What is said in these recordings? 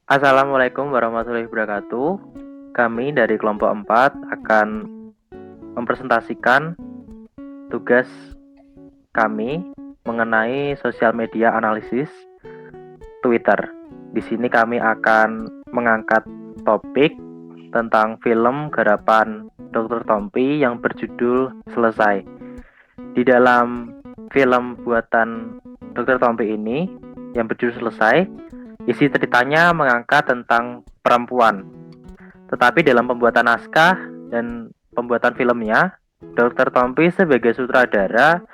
Assalamualaikum warahmatullahi wabarakatuh. Kami dari kelompok 4 akan mempresentasikan tugas kami mengenai sosial media analisis Twitter. Di sini kami akan mengangkat topik tentang film garapan Dr. Tompi yang berjudul Selesai. Di dalam film buatan Dr. Tompi ini yang berjudul Selesai, isi ceritanya mengangkat tentang perempuan. Tetapi dalam pembuatan naskah dan pembuatan filmnya, Dr. Tompi sebagai sutradara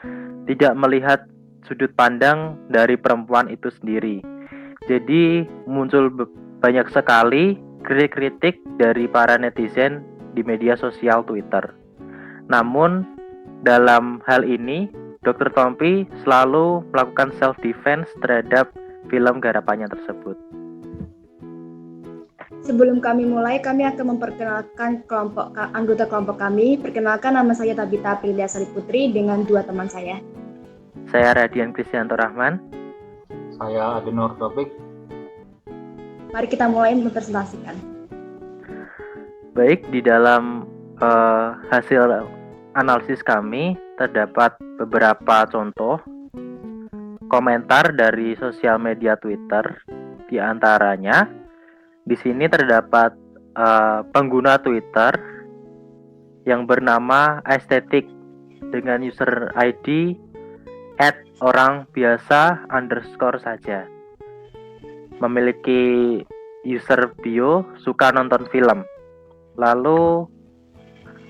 tidak melihat sudut pandang dari perempuan itu sendiri. Jadi muncul banyak sekali kritik dari para netizen di media sosial Twitter. Namun dalam hal ini, Dr. Tompi selalu melakukan self-defense terhadap film garapannya tersebut. Sebelum kami mulai, kami akan memperkenalkan anggota kelompok kami. Perkenalkan, nama saya Tabita Apriliasari Putri dengan dua teman saya. Saya Radian Kristianto Rahman. Saya Adenor Topik. Mari kita mulai mempresentasikan. Baik, di dalam hasil analisis kami terdapat beberapa contoh komentar dari sosial media Twitter. Di antaranya, di sini terdapat pengguna Twitter yang bernama Estetik dengan user ID @orangbiasa_saja. Memiliki user bio suka nonton film. Lalu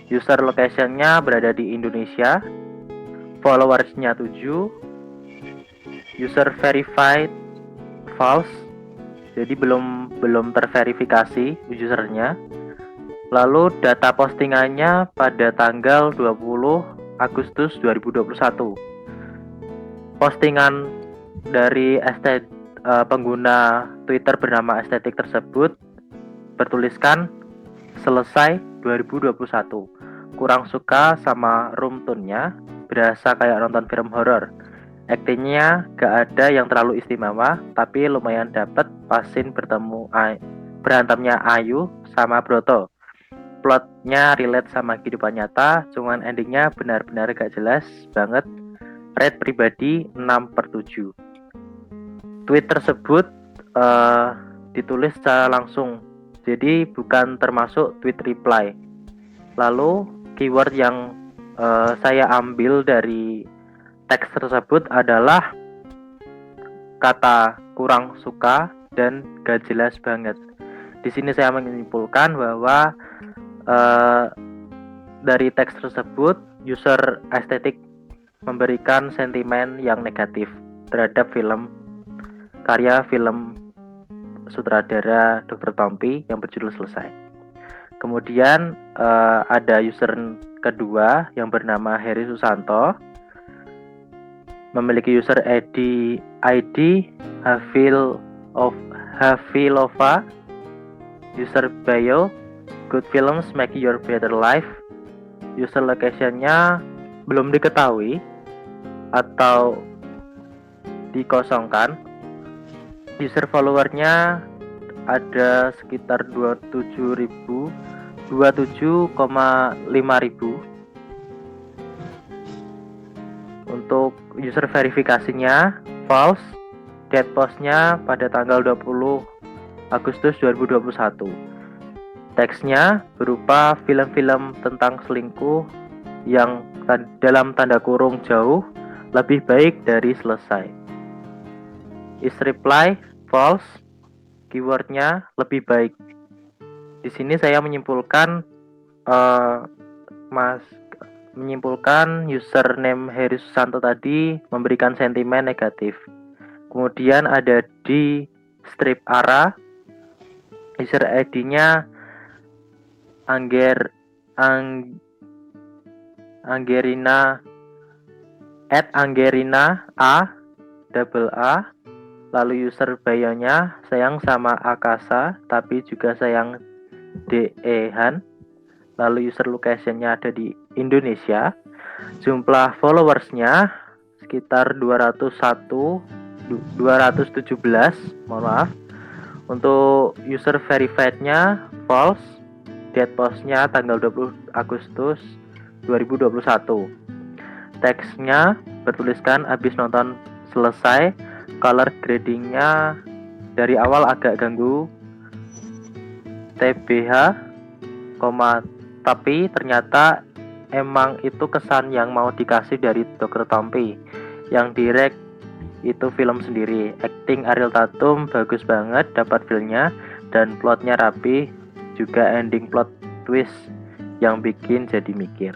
user location-nya berada di Indonesia. Followers-nya 7. User verified false. Jadi belum terverifikasi usernya. Lalu data postingannya pada tanggal 20 Agustus 2021. Postingan dari pengguna Twitter bernama Estetik tersebut bertuliskan selesai 2021. Kurang suka sama room tone-nya, berasa kayak nonton film horor. Aktingnya gak ada yang terlalu istimewa, tapi lumayan dapet pasin berantemnya Ayu sama Broto. Plotnya relate sama kehidupan nyata, cuman endingnya benar-benar gak jelas banget. Rate pribadi 6/7. Tweet tersebut ditulis secara langsung, jadi bukan termasuk tweet reply. Lalu keyword yang saya ambil dari teks tersebut adalah kata kurang suka dan gak jelas banget. Di sini saya menyimpulkan bahwa dari teks tersebut user Estetik memberikan sentimen yang negatif terhadap karya film sutradara Dr. Tompi yang berjudul Selesai. Kemudian ada user kedua yang bernama Heri Susanto, memiliki user ID Hafilova, user bio Good Films Make Your Better Life. User location-nya belum diketahui atau dikosongkan. User follower-nya ada sekitar 27,5 ribu. Untuk user verifikasinya false. Date post-nya pada tanggal 20 Agustus 2021. Teksnya berupa film-film tentang selingkuh yang dalam tanda kurung jauh lebih baik dari selesai. Is reply false. Keywordnya lebih baik. Di sini saya menyimpulkan username Heri Susanto tadi memberikan sentimen negatif. Kemudian ada di strip Ara, user ID-nya Anggerina A. Lalu user bio-nya sayang sama Akasa tapi juga sayang DE-han. Lalu user location-nya ada di Indonesia. Jumlah followers-nya sekitar 217, mohon maaf. Untuk user verified-nya false, date post-nya tanggal 20 Agustus 2021. Teksnya bertuliskan habis nonton selesai. Color grading-nya dari awal agak ganggu TBH, tapi ternyata emang itu kesan yang mau dikasih dari Dr. Tompi. Yang direct itu film sendiri. Acting Ariel Tatum bagus banget, dapat feel-nya, dan plotnya rapi. Juga ending plot twist yang bikin jadi mikir.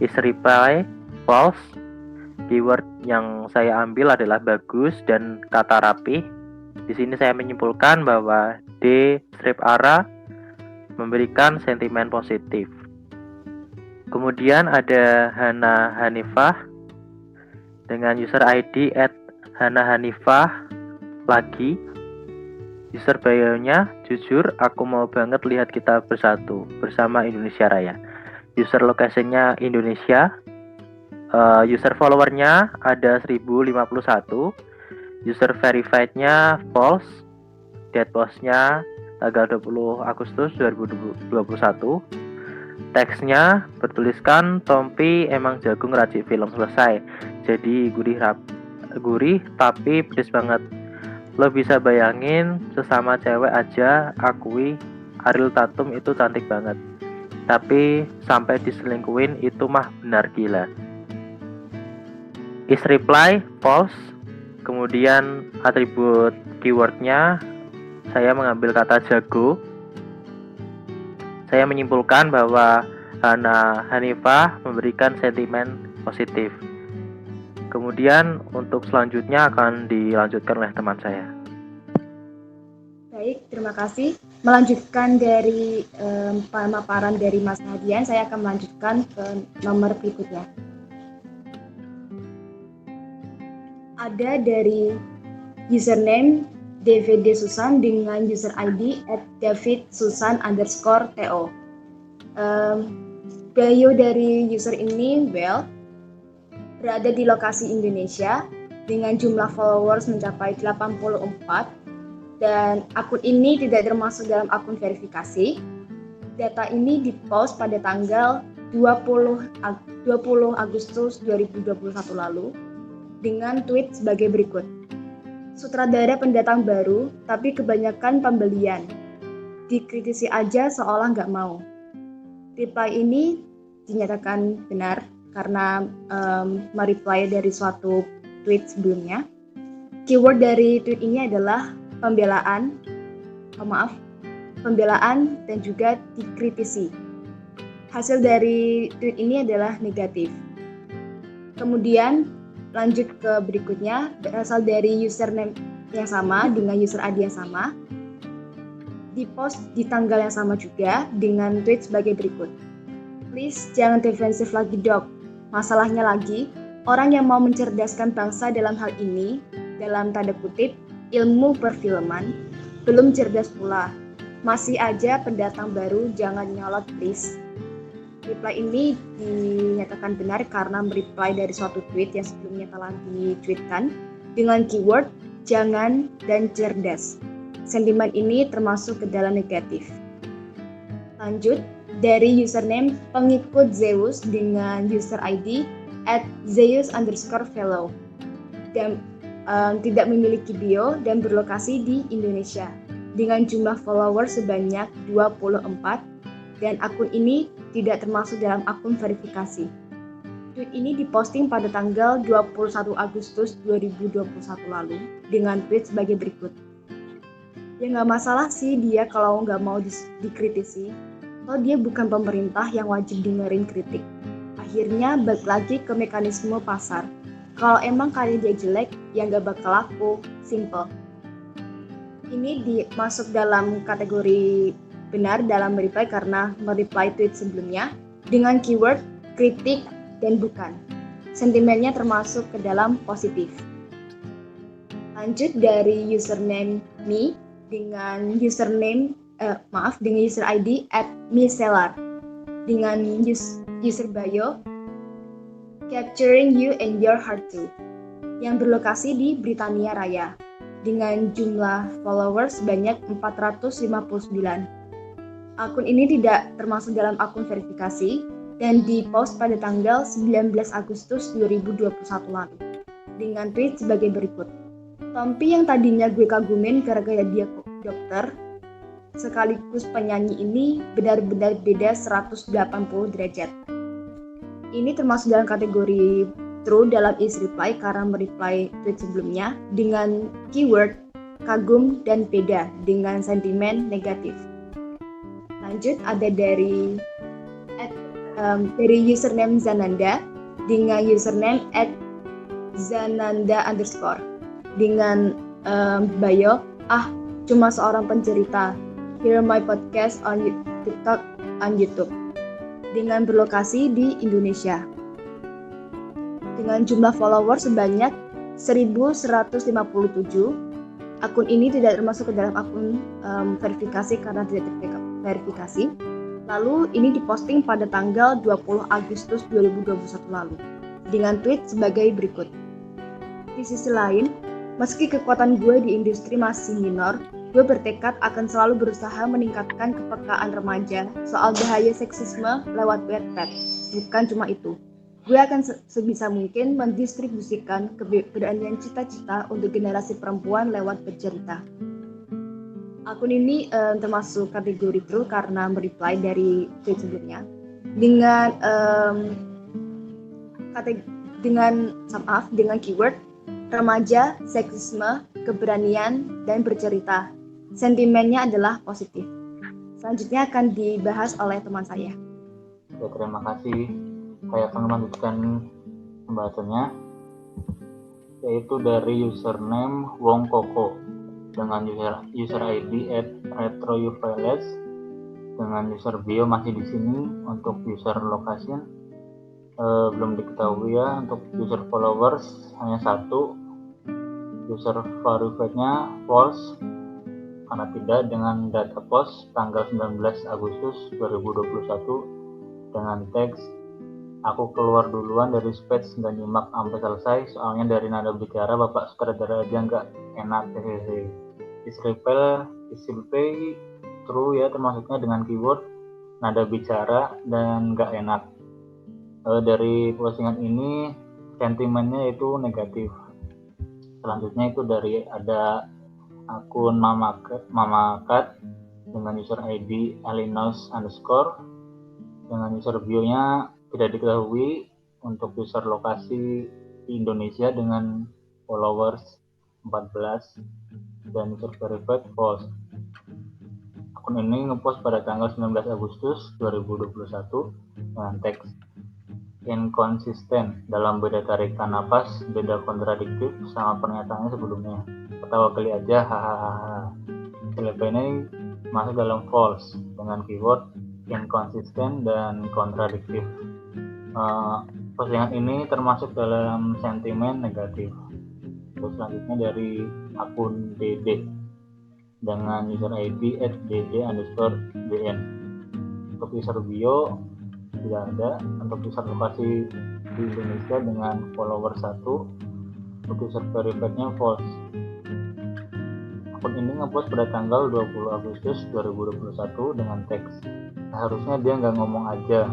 Is reply false. Keyword yang saya ambil adalah bagus dan kata rapi. Di sini saya menyimpulkan bahwa D strip ara memberikan sentimen positif. Kemudian ada Hana Hanifah dengan user ID @hanahanifah lagi. User bio-nya, jujur aku mau banget lihat kita bersatu bersama Indonesia Raya. User location-nya Indonesia. User follower-nya ada 1051. User verified-nya false. Date post-nya tanggal 20 Agustus 2021. Teksnya bertuliskan Tompi emang jago ngeracik film selesai. Jadi gurih tapi pedes banget. Lo bisa bayangin sesama cewek aja akui Ariel Tatum itu cantik banget. Tapi sampai diselingkuhin itu mah benar gila. Is reply false. Kemudian atribut keywordnya saya mengambil kata jago. Saya menyimpulkan bahwa Hana Hanifah memberikan sentimen positif. Kemudian untuk selanjutnya akan dilanjutkan oleh teman saya. Baik, terima kasih. Melanjutkan dari pemaparan dari Mas Hadian, saya akan melanjutkan ke nomor berikutnya. Ada dari username DVD Susan dengan user ID @davidsusan_to. Bio dari user ini berada di lokasi Indonesia dengan jumlah followers mencapai 84 dan akun ini tidak termasuk dalam akun verifikasi. Data ini dipost pada tanggal 20 Agustus 2021 lalu dengan tweet sebagai berikut. Sutradara pendatang baru, tapi kebanyakan pembelian. Dikritisi aja seolah nggak mau. Reply ini dinyatakan benar karena mereply dari suatu tweet sebelumnya. Keyword dari tweet ini adalah pembelaan dan juga dikritisi. Hasil dari tweet ini adalah negatif. Kemudian lanjut ke berikutnya, berasal dari username yang sama dengan user ID yang sama, dipost di tanggal yang sama juga dengan tweet sebagai berikut. Please jangan defensif lagi dok. Masalahnya lagi, orang yang mau mencerdaskan bangsa dalam hal ini, dalam tanda kutip, ilmu perfilman, belum cerdas pula. Masih aja pendatang baru, jangan nyolot please. Reply ini dinyatakan benar karena mereply dari suatu tweet yang sebelumnya telah ditweetkan dengan keyword jangan dan cerdas. Sentimen ini termasuk ke dalam negatif. Lanjut, dari username pengikut Zeus dengan user ID @zeus_fellow dan tidak memiliki bio dan berlokasi di Indonesia dengan jumlah follower sebanyak 24 dan akun ini tidak termasuk dalam akun verifikasi. Tweet ini diposting pada tanggal 21 Agustus 2021 lalu dengan tweet sebagai berikut. Ya nggak masalah sih dia kalau nggak mau dikritisi, kalau dia bukan pemerintah yang wajib dengerin kritik. Akhirnya balik lagi ke mekanisme pasar. Kalau emang karya dia jelek, ya nggak bakal laku, simple. Ini masuk dalam kategori benar dalam mereply karena mereply tweet sebelumnya dengan keyword kritik dan bukan. Sentimennya termasuk ke dalam positif. Lanjut dari username me dengan dengan user ID @miselar dengan user bio capturing you and your heart too yang berlokasi di Britania Raya. dengan jumlah followers sebanyak 459. Akun ini tidak termasuk dalam akun verifikasi dan dipost pada tanggal 19 Agustus 2021 lalu dengan tweet sebagai berikut. Tompi yang tadinya gue kagumin gara-gara dia dokter sekaligus penyanyi ini benar-benar beda 180 derajat. Ini termasuk dalam kategori true dalam is reply karena mereply tweet sebelumnya dengan keyword kagum dan beda dengan sentimen negatif. Lanjut ada dari username Zananda dengan username @zananda_ dengan bio cuma seorang pencerita, hear my podcast on TikTok on YouTube dengan berlokasi di Indonesia dengan jumlah follower sebanyak 1157. Akun ini tidak termasuk ke dalam akun verifikasi karena tidak terverifikasi. Lalu ini diposting pada tanggal 20 Agustus 2021 lalu dengan tweet sebagai berikut. Di sisi lain, meski kekuatan gue di industri masih minor, gue bertekad akan selalu berusaha meningkatkan kepekaan remaja soal bahaya seksisme lewat Wattpad. Bukan cuma itu, gue akan sebisa mungkin mendistribusikan keberanian cita-cita untuk generasi perempuan lewat bercerita. Akun ini termasuk kategori true karena mereply dari tweet sebelumnya dengan keyword remaja, seksisme, keberanian, dan bercerita. Sentimennya adalah positif. Selanjutnya akan dibahas oleh teman saya. Ya, terima kasih. Saya akan melanjutkan pembahasannya, yaitu dari username Wong Koko dengan user ID @retroyuveles dengan user bio masih di sini. Untuk user location belum diketahui ya. Untuk user followers hanya 1. User verified-nya false karena tidak dengan data post tanggal 19 Agustus 2021 dengan teks aku keluar duluan dari space dan nyimak sampai selesai soalnya dari nada bicara bapak sutradara aja nggak enak hehehe. Isilpe true ya, termasuknya dengan keyword nada bicara dan nggak enak. Dari postingan ini sentimennya itu negatif. Selanjutnya itu dari ada akun mamakat dengan user ID alinos_ dengan user bio-nya tidak diketahui. Untuk user lokasi di Indonesia dengan followers 14 dan user verified false. Akun ini ngepost pada tanggal 19 Agustus 2021 dengan teks inkonsisten dalam beda tarikan napas, beda kontradiktif sama pernyataannya sebelumnya. Ketawa kali aja, hahaha. Seleb ini masuk dalam false dengan keyword inkonsisten dan kontradiktif. Postingan ini termasuk dalam sentimen negatif. Terus selanjutnya dari akun DD dengan user ID @dd_dn. Untuk user bio tidak ada. Untuk user lokasi di Indonesia dengan follower 1. Untuk user verified-nya false. Akun ini ngepost pada tanggal 20 Agustus 2021 dengan teks seharusnya dia nggak ngomong aja,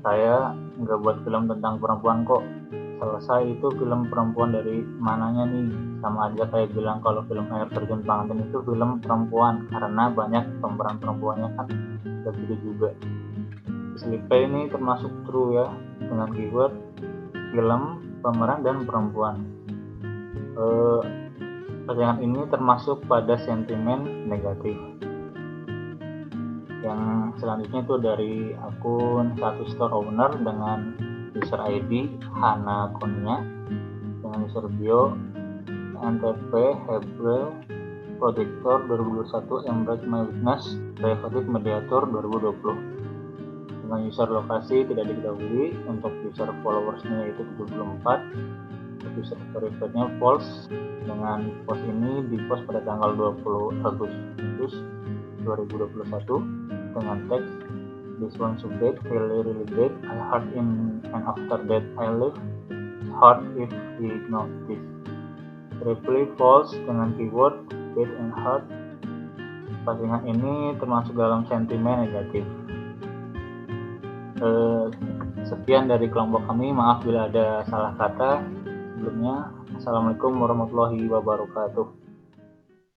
saya nggak buat film tentang perempuan kok. Selesai itu film perempuan dari mananya nih? Sama aja kayak bilang kalau film Air Terjun Panganten itu film perempuan karena banyak pemeran perempuannya kan gak gitu juga. Slipe ini termasuk true ya dengan keyword film, pemeran, dan perempuan. Postingan ini termasuk pada sentimen negatif. Yang selanjutnya itu dari akun satu store owner dengan user ID Hana Konya dengan user bio NTP Hebrew Projector 2021 Embrace My Weakness Derivative Mediator 2020 dengan user lokasi tidak diketahui. Untuk user followersnya itu 74. Untuk user verifiednya false dengan post ini dipost pada tanggal 20 Agustus 2021 dengan teks this one so bad, really really bad, I heart in and after that I live hard if we ignore this. Reply false dengan keyword hate and hurt. Postingan ini termasuk dalam sentimen negatif. Sekian dari kelompok kami. Maaf bila ada salah kata. Sebelumnya, Assalamualaikum warahmatullahi wabarakatuh.